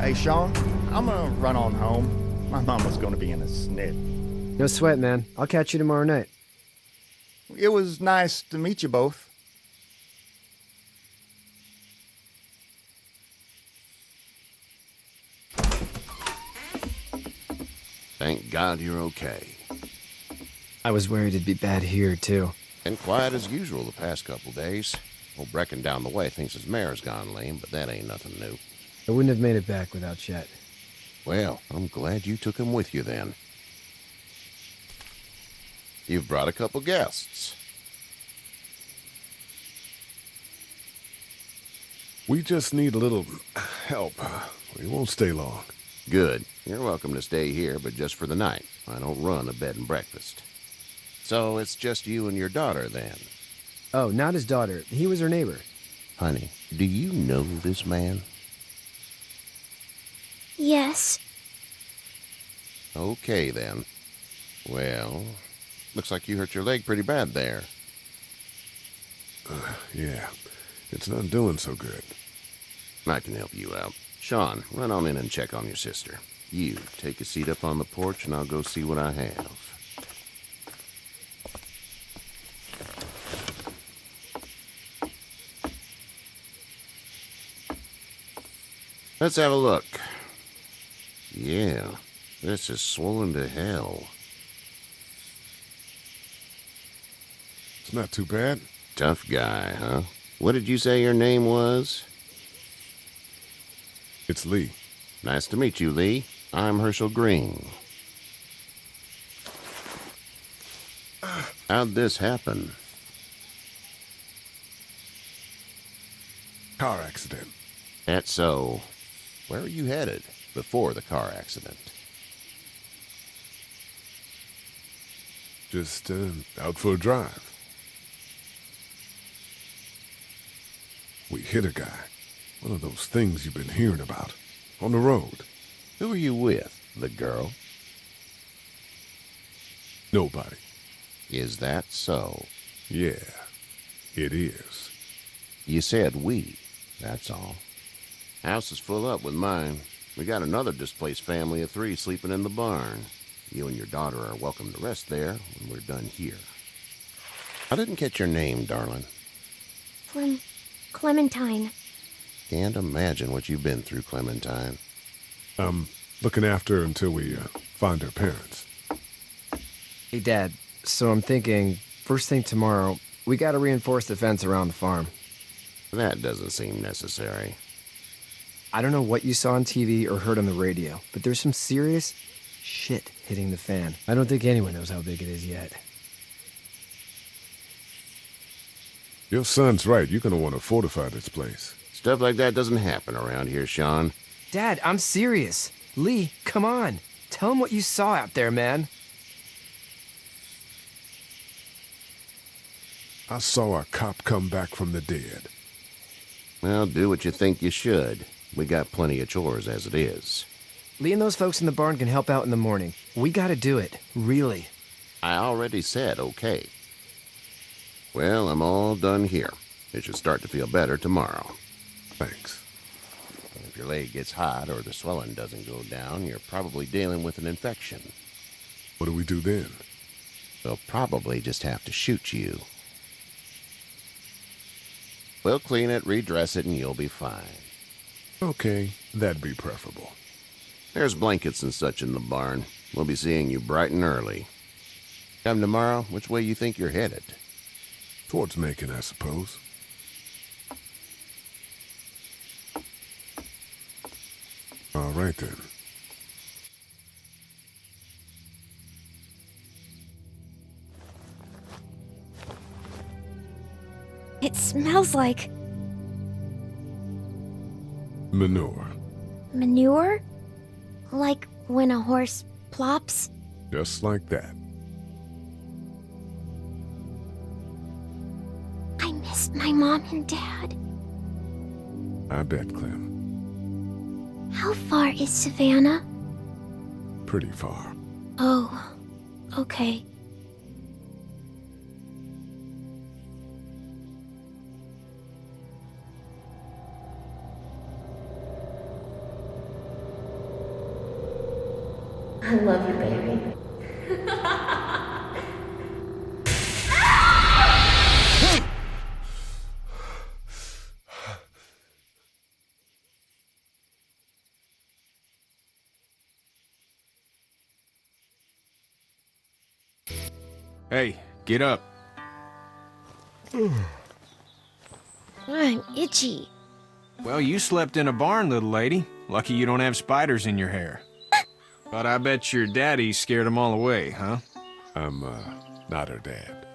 Hey, Sean, I'm gonna run on home. My mama's gonna be in a snit. No sweat, man. I'll catch you tomorrow night. It was nice to meet you both. Thank God you're okay. I was worried it'd be bad here, too. Been quiet as usual the past couple days. Old Brecken down the way thinks his mare's gone lame, but that ain't nothing new. I wouldn't have made it back without Chet. Well, I'm glad you took him with you then. You've brought a couple guests. We just need a little help. We won't stay long. Good. You're welcome to stay here, but just for the night. I don't run a bed and breakfast. So it's just you and your daughter then? Oh, not his daughter. He was her neighbor. Honey, do you know this man? Yes. Okay, then. Well, looks like you hurt your leg pretty bad there. Yeah, it's not doing so good. I can help you out. Sean, run on in and check on your sister. You, take a seat up on the porch and I'll go see what I have. Let's have a look. Yeah, this is swollen to hell. It's not too bad. Tough guy, huh? What did you say your name was? It's Lee. Nice to meet you, Lee. I'm Herschel Green. How'd this happen? Car accident. That's so. Where are you headed before the car accident? Just out for a drive. We hit a guy. One of those things you've been hearing about. On the road. Who are you with? The girl? Nobody. Is that so? Yeah, it is. You said we. That's all. House is full up with mine. We got another displaced family of 3 sleeping in the barn. You and your daughter are welcome to rest there when we're done here. I didn't catch your name, darling. Clementine. Can't imagine what you've been through, Clementine. I'm looking after her until we find her parents. Hey, Dad. So I'm thinking, first thing tomorrow, we gotta reinforce the fence around the farm. That doesn't seem necessary. I don't know what you saw on TV or heard on the radio, but there's some serious shit hitting the fan. I don't think anyone knows how big it is yet. Your son's right. You're gonna want to fortify this place. Stuff like that doesn't happen around here, Sean. Dad, I'm serious. Lee, come on. Tell him what you saw out there, man. I saw a cop come back from the dead. Well, do what you think you should. We got plenty of chores as it is. Lee and those folks in the barn can help out in the morning. We gotta do it. Really. I already said okay. Well, I'm all done here. It should start to feel better tomorrow. Thanks. If your leg gets hot or the swelling doesn't go down, you're probably dealing with an infection. What do we do then? They'll probably just have to shoot you. We'll clean it, redress it, and you'll be fine. Okay, that'd be preferable. There's blankets and such in the barn. We'll be seeing you bright and early. Come tomorrow, which way you think you're headed? Towards Macon, I suppose. All right, then. It smells like Manure. manure? Like when a horse plops? Just like that. I missed my mom and dad. I bet, Clem. How far is Savannah? Pretty far. Oh, okay. I love you, baby. Hey, get up. I'm itchy. Well, you slept in a barn, little lady. Lucky you don't have spiders in your hair. But I bet your daddy scared them all away, huh? I'm, not her dad.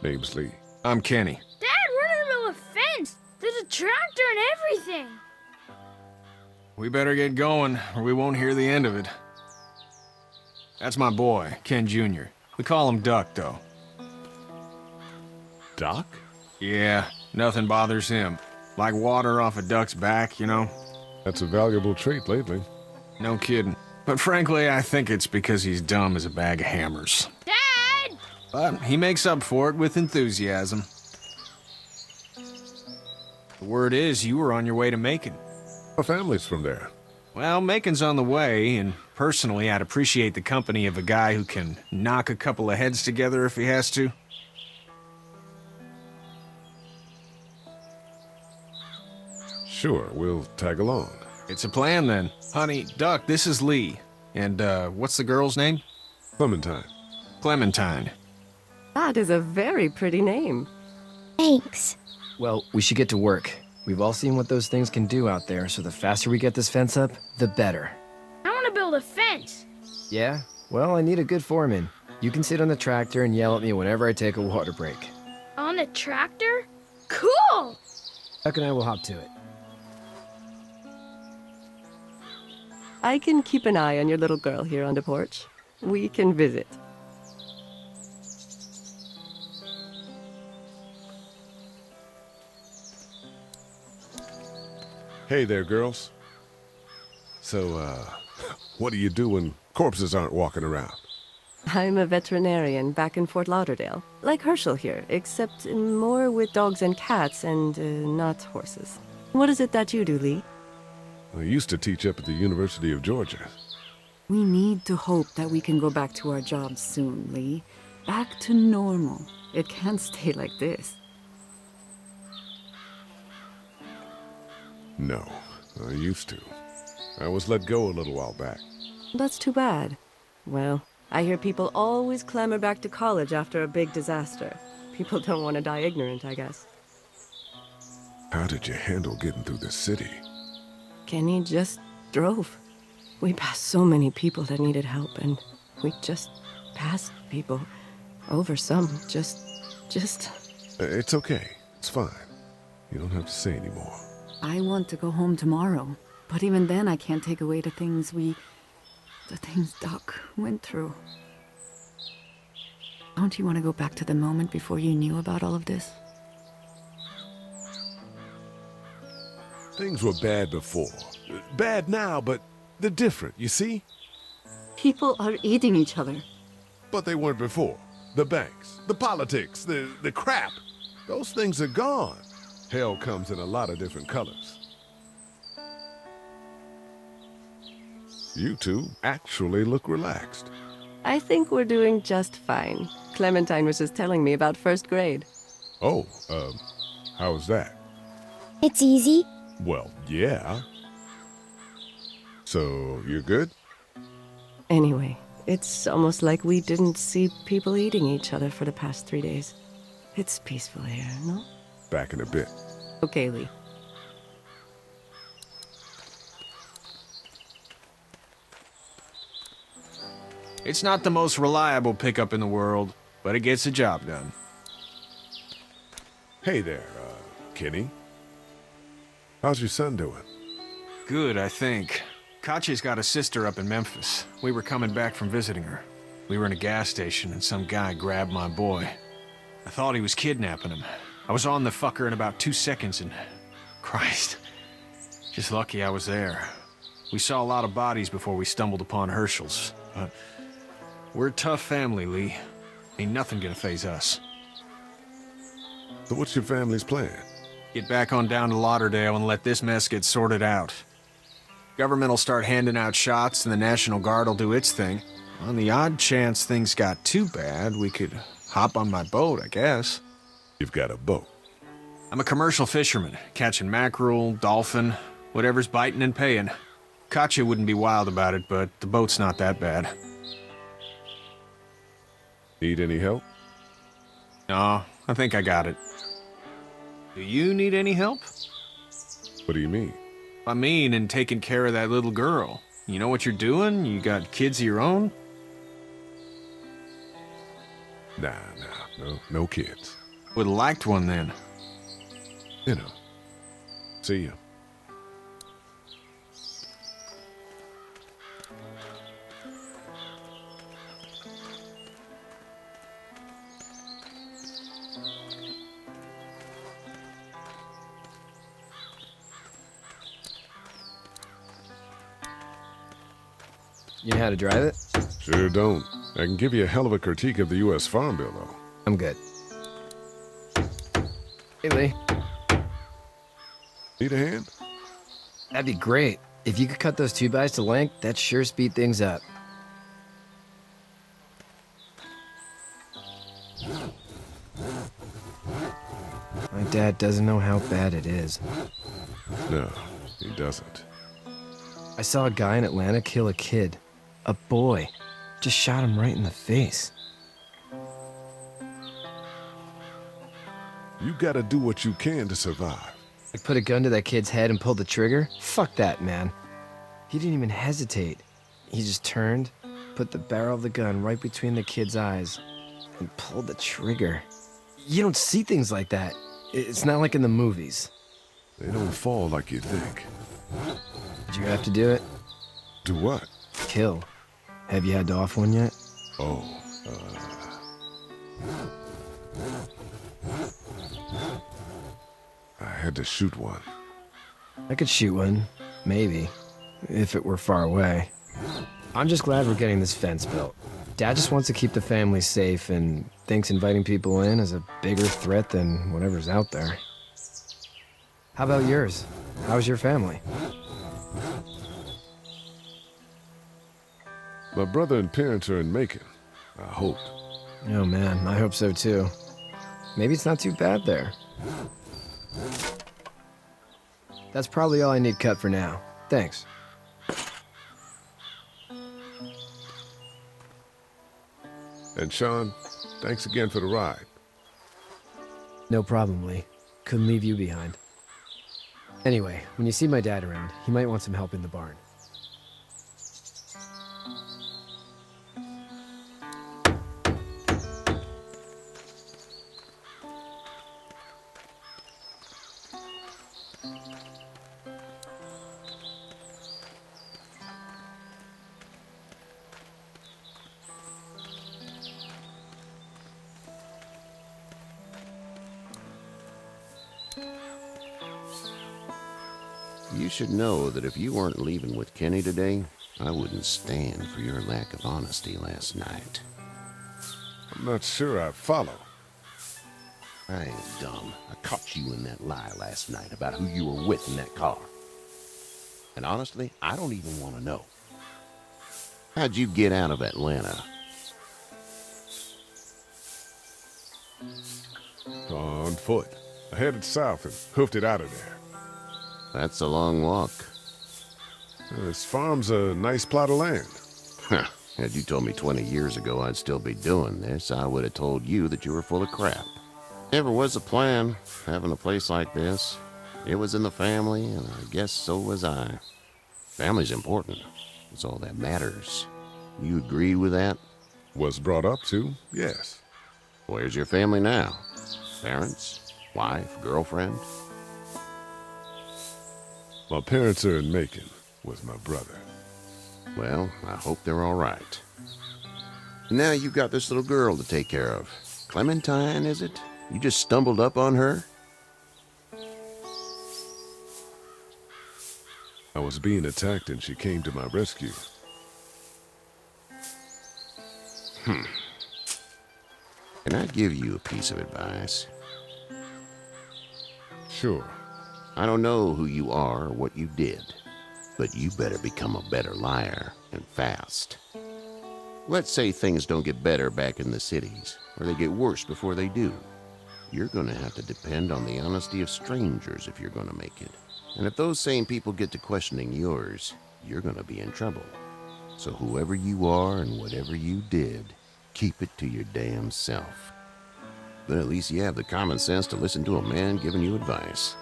Name's Lee. I'm Kenny. Dad, we're in the middle of a fence. There's a tractor and everything. We better get going, or we won't hear the end of it. That's my boy, Ken Jr. We call him Duck, though. Doc? Yeah, nothing bothers him. Like water off a duck's back, you know? That's a valuable trait lately. No kidding. But frankly, I think it's because he's dumb as a bag of hammers. Dad! But he makes up for it with enthusiasm. The word is you were on your way to Macon. Our family's from there. Well, Macon's on the way, and personally, I'd appreciate the company of a guy who can knock a couple of heads together if he has to. Sure, we'll tag along. It's a plan, then. Honey, Duck, this is Lee. And, what's the girl's name? Clementine. Clementine. That is a very pretty name. Thanks. Well, we should get to work. We've all seen what those things can do out there, so the faster we get this fence up, the better. I want to build a fence. Yeah? Well, I need a good foreman. You can sit on the tractor and yell at me whenever I take a water break. On the tractor? Cool! Duck and I will hop to it. I can keep an eye on your little girl here on the porch. We can visit. Hey there, girls. So, what do you do when corpses aren't walking around? I'm a veterinarian back in Fort Lauderdale. Like Herschel here, except more with dogs and cats and not horses. What is it that you do, Lee? I used to teach up at the University of Georgia. We need to hope that we can go back to our jobs soon, Lee. Back to normal. It can't stay like this. No, I used to. I was let go a little while back. That's too bad. Well, I hear people always clamor back to college after a big disaster. People don't want to die ignorant, I guess. How did you handle getting through the city? Kenny just drove. We passed so many people that needed help, and we just passed people. Over some, just... It's okay. It's fine. You don't have to say anymore. I want to go home tomorrow. But even then, I can't take away the things Doc went through. Don't you want to go back to the moment before you knew about all of this? Things were bad before. Bad now, but they're different, you see? People are eating each other. But they weren't before. The banks, the politics, the crap. Those things are gone. Hell comes in a lot of different colors. You two actually look relaxed. I think we're doing just fine. Clementine was just telling me about first grade. Oh, how was that? It's easy. Well, yeah. So, you're good? Anyway, it's almost like we didn't see people eating each other for the past 3 days. It's peaceful here, no? Back in a bit. Okay, Lee. It's not the most reliable pickup in the world, but it gets the job done. Hey there, Kenny. How's your son doing? Good, I think. Katya's got a sister up in Memphis. We were coming back from visiting her. We were in a gas station and some guy grabbed my boy. I thought he was kidnapping him. I was on the fucker in about 2 seconds and... Christ. Just lucky I was there. We saw a lot of bodies before we stumbled upon Herschel's. But we're a tough family, Lee. Ain't nothing gonna faze us. So what's your family's plan? Get back on down to Lauderdale and let this mess get sorted out. Government will start handing out shots and the National Guard will do its thing. On the odd chance things got too bad, we could hop on my boat, I guess. You've got a boat. I'm a commercial fisherman, catching mackerel, dolphin, whatever's biting and paying. Katya wouldn't be wild about it, but the boat's not that bad. Need any help? No, I think I got it. Do you need any help? What do you mean? I mean, in taking care of that little girl. You know what you're doing? You got kids of your own? Nah, no kids. Would've liked one then. You know. See ya. You know how to drive it? Sure don't. I can give you a hell of a critique of the U.S. Farm Bill, though. I'm good. Hey, Lee. Need a hand? That'd be great. If you could cut those 2x to length, that'd sure speed things up. My dad doesn't know how bad it is. No, he doesn't. I saw a guy in Atlanta kill a kid. A boy. Just shot him right in the face. You gotta do what you can to survive. I put a gun to that kid's head and pulled the trigger? Fuck that, man. He didn't even hesitate. He just turned, put the barrel of the gun right between the kid's eyes, and pulled the trigger. You don't see things like that. It's not like in the movies. They don't fall like you think. Did you have to do it? Do what? Kill. Have you had to off one yet? Oh, I had to shoot one. I could shoot one. Maybe. If it were far away. I'm just glad we're getting this fence built. Dad just wants to keep the family safe and thinks inviting people in is a bigger threat than whatever's out there. How about yours? How's your family? My brother and parents are in Macon. I hope. Oh man, I hope so too. Maybe it's not too bad there. That's probably all I need cut for now. Thanks. And Sean, thanks again for the ride. No problem, Lee. Couldn't leave you behind. Anyway, when you see my dad around, he might want some help in the barn. You should know that if you weren't leaving with Kenny today, I wouldn't stand for your lack of honesty last night. I'm not sure I follow. I ain't dumb. I caught you in that lie last night about who you were with in that car. And honestly, I don't even want to know. How'd you get out of Atlanta? On foot. I headed south and hoofed it out of there. That's a long walk. This farm's a nice plot of land. Huh. Had you told me 20 years ago I'd still be doing this, I would have told you that you were full of crap. Never was a plan, having a place like this. It was in the family, and I guess so was I. Family's important. It's all that matters. You agree with that? Was brought up to, yes. Where's your family now? Parents? Wife? Girlfriend? My parents are in Macon with my brother. Well, I hope they're all right. Now you've got this little girl to take care of. Clementine, is it? You just stumbled up on her? I was being attacked and she came to my rescue. Can I give you a piece of advice? Sure. I don't know who you are or what you did, but you better become a better liar, and fast. Let's say things don't get better back in the cities, or they get worse before they do. You're gonna have to depend on the honesty of strangers if you're gonna make it. And if those same people get to questioning yours, you're gonna be in trouble. So whoever you are and whatever you did, keep it to your damn self. But at least you have the common sense to listen to a man giving you advice.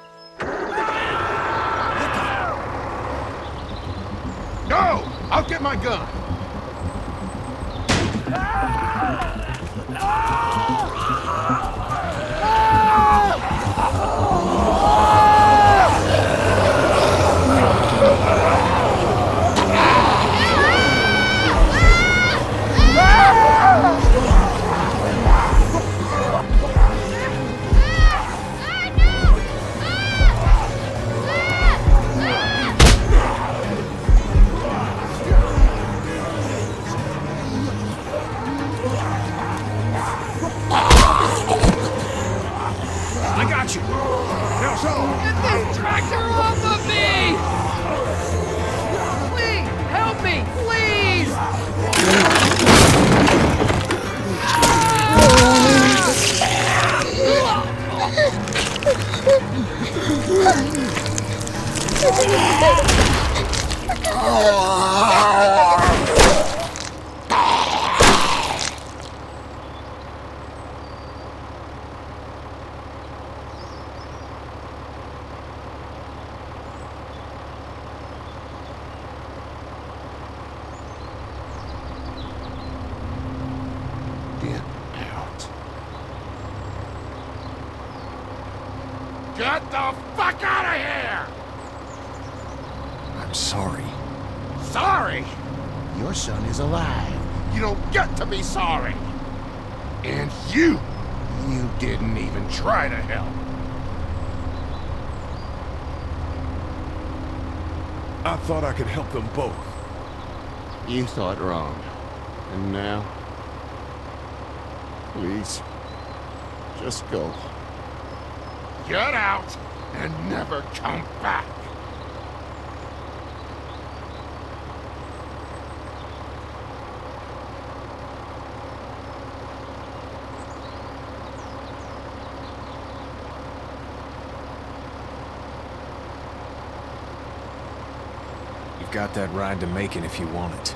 No! I'll get my gun! I got you. Now, so. Get this tractor off of me! Please, help me, please! Get out. Get the fuck out of here! I'm sorry. Sorry? Your son is alive. You don't get to be sorry. And you didn't even try to help. I thought I could help them both. You thought wrong. And now? Please, just go. Get out and never come back. You've got that ride to Macon if you want it.